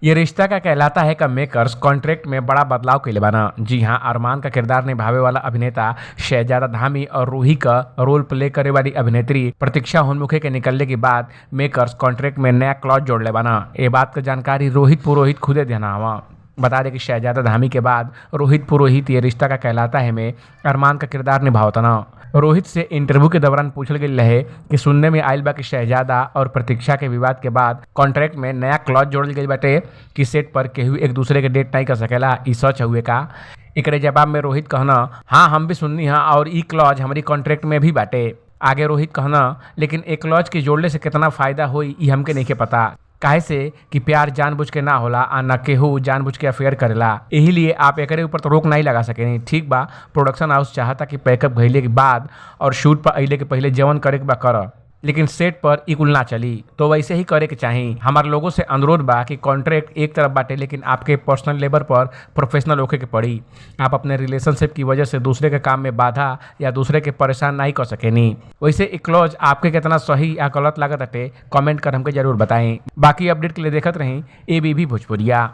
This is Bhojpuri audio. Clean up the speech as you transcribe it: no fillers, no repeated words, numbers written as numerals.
ये रिश्ता का कहलाता है का मेकर्स कॉन्ट्रैक्ट में बड़ा बदलाव के लिए बना। जी हाँ, अरमान का किरदार निभावे वाला अभिनेता शहजादा धामी और रूही का रोल प्ले करे वाली अभिनेत्री प्रतीक्षा होनमुखे के निकलने के बाद मेकर्स कॉन्ट्रैक्ट में नया क्लॉज जोड़ले बना। ये बात का जानकारी रोहित पुरोहित खुदे देना हुआ। बता दें कि शहजादा धामी के बाद रोहित पुरोहित ये रिश्ता का कहलाता है में अरमान का किरदार निभावता ना। रोहित से इंटरव्यू के दौरान पूछल गई रहे कि सुनने में आयल बा कि शहजादा और प्रतीक्षा के विवाद के बाद कॉन्ट्रैक्ट में नया क्लॉज जोड़ल गई बाटे कि सेट पर केहू एक दूसरे के डेट नहीं कर सकेला। ई सच हुए का? एकरे जवाब में रोहित कहना, हाँ हम भी सुननी हाँ और ई क्लॉज हमारी कॉन्ट्रैक्ट में भी बाटे। आगे रोहित कहना, लेकिन एक क्लॉज के जोड़ले से कितना फायदा होई ई हमके नहीं के पता। काहे से कि प्यार जानबूझ के ना होला आ न केहू जानबूझ के अफेयर करेला। यही लिए आप एकरे ऊपर तो रोक नहीं लगा सकेनी। ठीक बा, प्रोडक्शन हाउस चाहता कि पैकअप भइले के बाद और शूट पर अइले के पहले जवन करे के बा कर, लेकिन सेट पर ई कुल ना चली। तो वैसे ही करे के चाही। हमार लोगों से अनुरोध बा कि कॉन्ट्रैक्ट एक तरफ बाटे लेकिन आपके पर्सनल लेवल पर प्रोफेशनल होके के पड़ी। आप अपने रिलेशनशिप की वजह से दूसरे के काम में बाधा या दूसरे के परेशान नहीं कर सकेनी। वैसे एक क्लॉज आपके कितना सही या गलत लागत हटे कमेंट कर हमके जरूर बताएं। बाकी अपडेट के लिए देखत रहीं एबीपी भोजपुरिया।